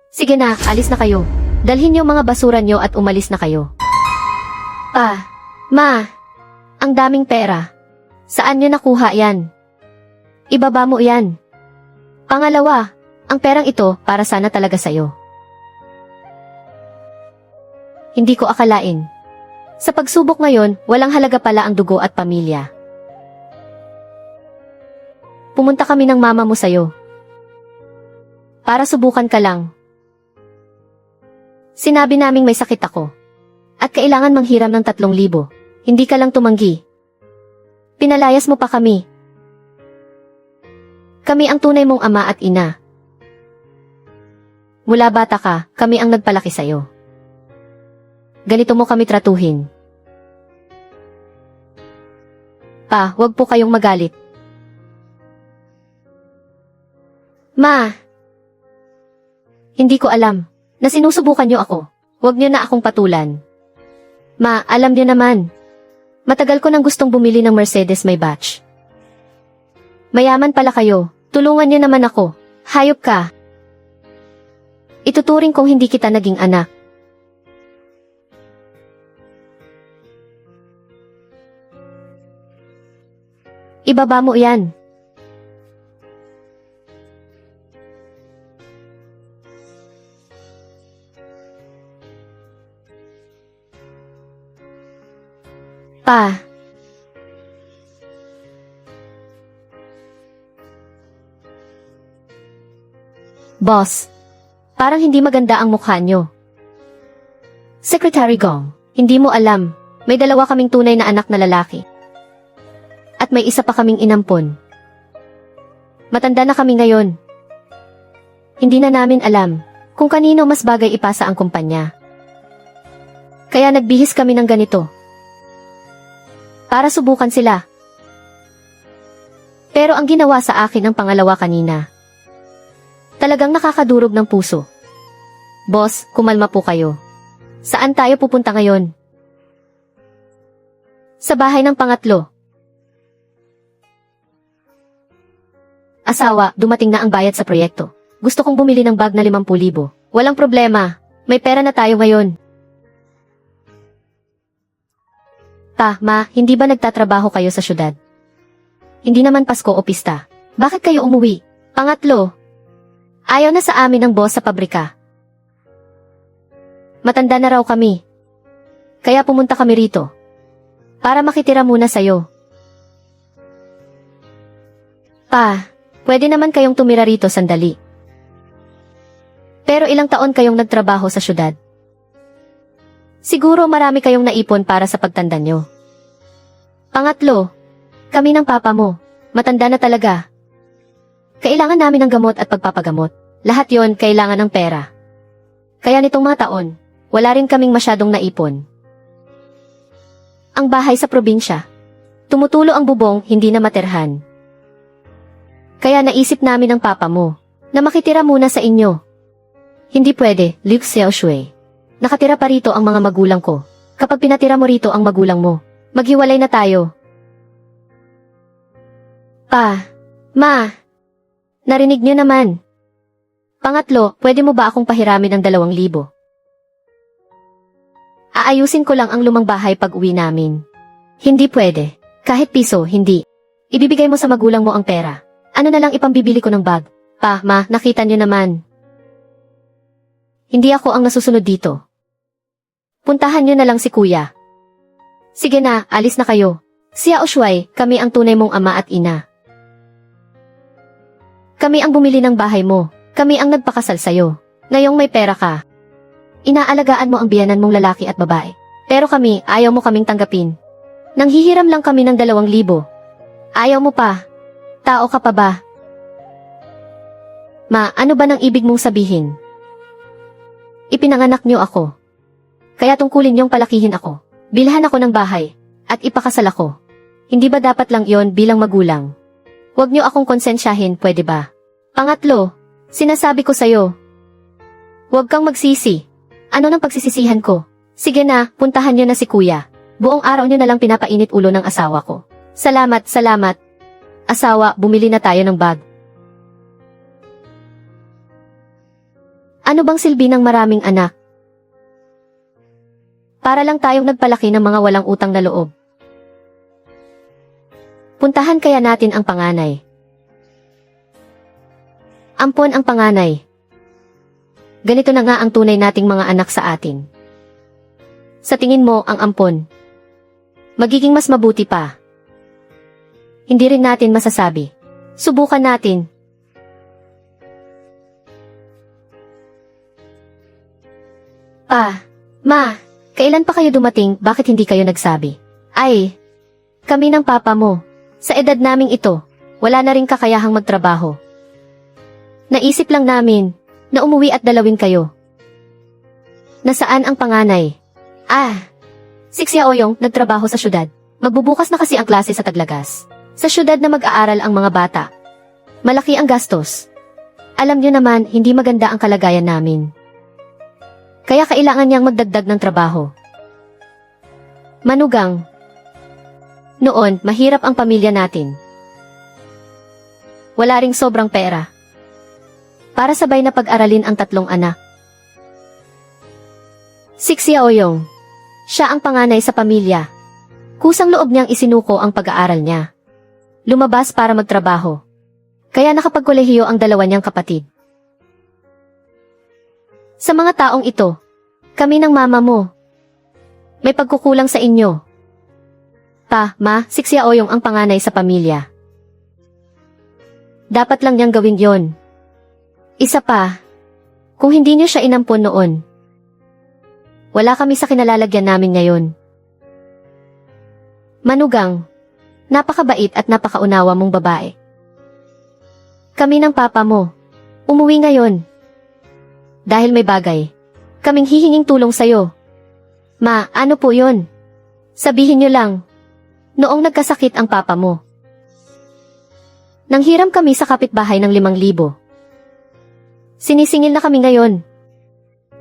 Sige na, alis na kayo. Dalhin niyo mga basura niyo at umalis na kayo. Pa, ma, ang daming pera. Saan niyo nakuha yan? Ibaba mo yan. Pangalawa, ang perang ito para sana talaga sa'yo. Hindi ko akalain. Sa pagsubok ngayon, walang halaga pala ang dugo at pamilya. Pumunta kami ng mama mo sa'yo. Para subukan ka lang. Sinabi naming may sakit ako. At kailangan manghiram ng 3,000. Hindi ka lang tumanggi. Pinalayas mo pa kami. Kami ang tunay mong ama at ina. Mula bata ka, kami ang nagpalaki sa'yo. Ganito mo kami tratuhin. Pa, wag po kayong magalit. Ma! Hindi ko alam na sinusubukan niyo ako. Wag niyo na akong patulan. Ma, alam niyo naman. Matagal ko nang gustong bumili ng Mercedes may batch. Mayaman pala kayo. Tulungan niyo naman ako. Hayop ka. Ituturing kong hindi kita naging anak. Ibaba mo yan. Pa. Boss, parang hindi maganda ang mukha nyo. Secretary Gong, hindi mo alam, may 2 kaming tunay na anak na lalaki. At may isa pa kaming inampon. Matanda na kami ngayon. Hindi na namin alam kung kanino mas bagay ipasa ang kumpanya. Kaya nagbihis kami ng ganito. Para subukan sila. Pero ang ginawa sa akin ang pangalawa kanina. Talagang nakakadurog ng puso. Boss, kumalma po kayo. Saan tayo pupunta ngayon? Sa bahay ng pangatlo. Asawa, dumating na ang bayad sa proyekto. Gusto kong bumili ng bag na 50,000. Walang problema. May pera na tayo ngayon. Pa, ma, hindi ba nagtatrabaho kayo sa syudad? Hindi naman Pasko o pista. Bakit kayo umuwi? Pangatlo. Ayaw na sa amin ng boss sa pabrika. Matanda na raw kami. Kaya pumunta kami rito. Para makitira muna sa'yo. Pa, pwede naman kayong tumira rito sandali. Pero ilang taon kayong nagtrabaho sa syudad? Siguro marami kayong naipon para sa pagtanda nyo. Pangatlo, kami ng papa mo. Matanda na talaga. Kailangan namin ng gamot at pagpapagamot. Lahat yon kailangan ng pera. Kaya nitong mga taon, wala rin kaming masyadong naipon. Ang bahay sa probinsya. Tumutulo ang bubong, hindi na materhan. Kaya naisip namin ng papa mo, na makitira muna sa inyo. Hindi pwede, Liu Xiaoshui. Nakatira pa rito ang mga magulang ko. Kapag pinatira mo rito ang magulang mo, maghiwalay na tayo. Pa, ma, narinig niyo naman. Pangatlo, pwede mo ba akong pahiramin ng 2,000? Aayusin ko lang ang lumang bahay pag uwi namin. Hindi pwede. Kahit piso, hindi. Ibibigay mo sa magulang mo ang pera. Ano na lang ipambibili ko ng bag? Pa, ma, nakita niyo naman. Hindi ako ang nasusunod dito. Puntahan niyo na lang si kuya. Sige na, alis na kayo. Sia Oshuay, kami ang tunay mong ama at ina. Kami ang bumili ng bahay mo. Kami ang nagpakasal sa'yo. Ngayong may pera ka. Inaalagaan mo ang biyanan mong lalaki at babae. Pero kami, ayaw mo kaming tanggapin. Nanghihiram lang kami ng 2,000. Ayaw mo pa. Tao ka pa ba? Ma, ano ba nang ibig mong sabihin? Ipinanganak niyo ako. Kaya tungkulin niyong palakihin ako. Bilhan ako ng bahay. At ipakasal ako. Hindi ba dapat lang yon bilang magulang? Huwag niyo akong konsensyahin, pwede ba? Pangatlo, sinasabi ko sa'yo. Huwag kang magsisi. Ano nang pagsisisihan ko? Sige na, puntahan niyo na si kuya. Buong araw niyo na lang pinapainit ulo ng asawa ko. Salamat, salamat. Asawa, bumili na tayo ng bag. Ano bang silbi ng maraming anak? Para lang tayong nagpalaki ng mga walang utang na loob. Puntahan kaya natin ang panganay. Ampon ang panganay. Ganito na nga ang tunay nating mga anak sa atin. Sa tingin mo ang ampon, magiging mas mabuti pa. Hindi rin natin masasabi. Subukan natin. Ma, kailan pa kayo dumating, bakit hindi kayo nagsabi? Ay, kami ng papa mo. Sa edad naming ito, wala na rin kakayahang magtrabaho. Naisip lang namin na umuwi at dalawin kayo. Nasaan ang panganay? Si Xiaoyong nagtrabaho sa syudad. Magbubukas na kasi ang klase sa Taglagas. Sa syudad na mag-aaral ang mga bata. Malaki ang gastos. Alam nyo naman, hindi maganda ang kalagayan namin. Kaya kailangan niyang magdagdag ng trabaho. Manugang. Noon, mahirap ang pamilya natin. Wala ring sobrang pera. Para sabay na pag-aralin ang tatlong anak. Si Xiaoyong. Siya ang panganay sa pamilya. Kusang loob niyang isinuko ang pag-aaral niya. Lumabas para magtrabaho. Kaya nakapagkolehiyo ang dalawa niyang kapatid. Sa mga taong ito, kami ng mama mo. May pagkukulang sa inyo. Ma, si Xiaoyong ang panganay sa pamilya. Dapat lang niyang gawin yon. Isa pa, kung hindi niyo siya inampon noon, wala kami sa kinalalagyan namin ngayon. Manugang, napakabait at napakaunawa mong babae. Kami ng papa mo, umuwi ngayon. Dahil may bagay, kaming hihinging tulong sa'yo. Ma, ano po yon? Sabihin niyo lang. Noong nagkasakit ang papa mo. Nanghiram kami sa kapitbahay ng 5,000. Sinisingil na kami ngayon.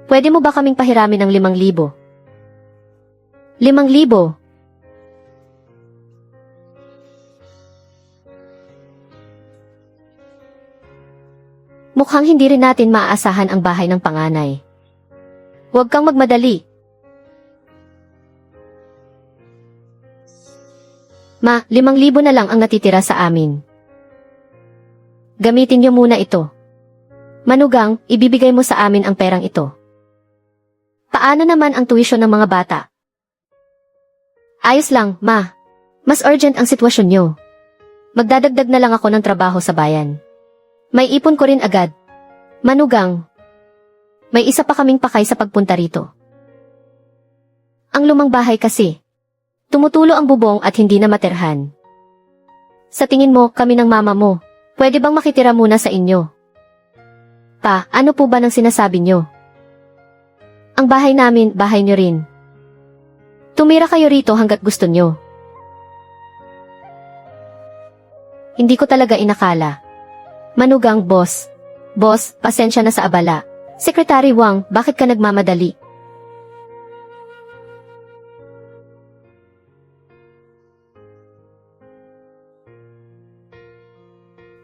Pwede mo ba kaming pahiramin ng 5,000? 5,000? Mukhang hindi rin natin maaasahan ang bahay ng panganay. Huwag kang magmadali. Ma, 5,000 na lang ang natitira sa amin. Gamitin niyo muna ito. Manugang, ibibigay mo sa amin ang perang ito. Paano naman ang tuition ng mga bata? Ayos lang, ma. Mas urgent ang sitwasyon niyo. Magdadagdag na lang ako ng trabaho sa bayan. May ipon ko rin agad. Manugang, may isa pa kaming pakay sa pagpunta rito. Ang lumang bahay kasi, tumutulo ang bubong at hindi na materhan. Sa tingin mo, kami ng mama mo, pwede bang makitira muna sa inyo? Pa, ano po ba nang sinasabi nyo? Ang bahay namin, bahay nyo rin. Tumira kayo rito hanggat gusto nyo. Hindi ko talaga inakala. Manugang, boss. Boss, pasensya na sa abala. Secretary Wang, bakit ka nagmamadali?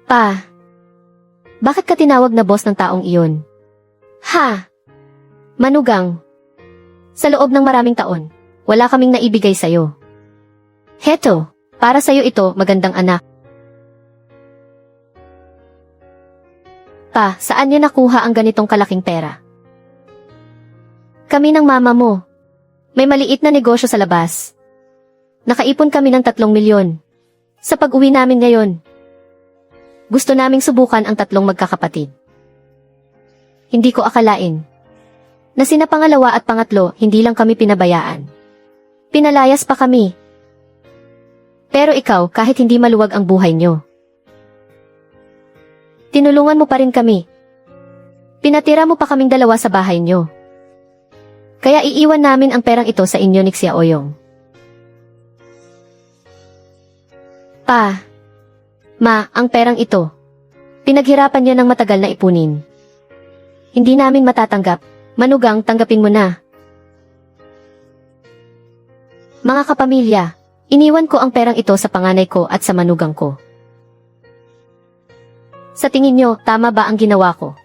Pa, bakit ka tinawag na boss ng taong iyon? Ha? Manugang, sa loob ng maraming taon, wala kaming naibigay sa'yo. Heto, para sa'yo ito, magandang anak. Pa, saan niyo nakuha ang ganitong kalaking pera? Kami ng mama mo. May maliit na negosyo sa labas. Nakaipon kami ng 3 milyon. Sa pag-uwi namin ngayon, gusto naming subukan ang 3 magkakapatid. Hindi ko akalain na sina pangalawa at pangatlo hindi lang kami pinabayaan. Pinalayas pa kami. Pero ikaw, kahit hindi maluwag ang buhay nyo, tinulungan mo pa rin kami. Pinatira mo pa kaming 2 sa bahay nyo. Kaya iiwan namin ang perang ito sa inyo ni Xiaoyong. Pa, ma, ang perang ito, pinaghirapan nyo ng matagal na ipunin. Hindi namin matatanggap. Manugang, tanggapin mo na. Mga kapamilya, iniwan ko ang perang ito sa panganay ko at sa manugang ko. Sa tingin nyo, tama ba ang ginawa ko?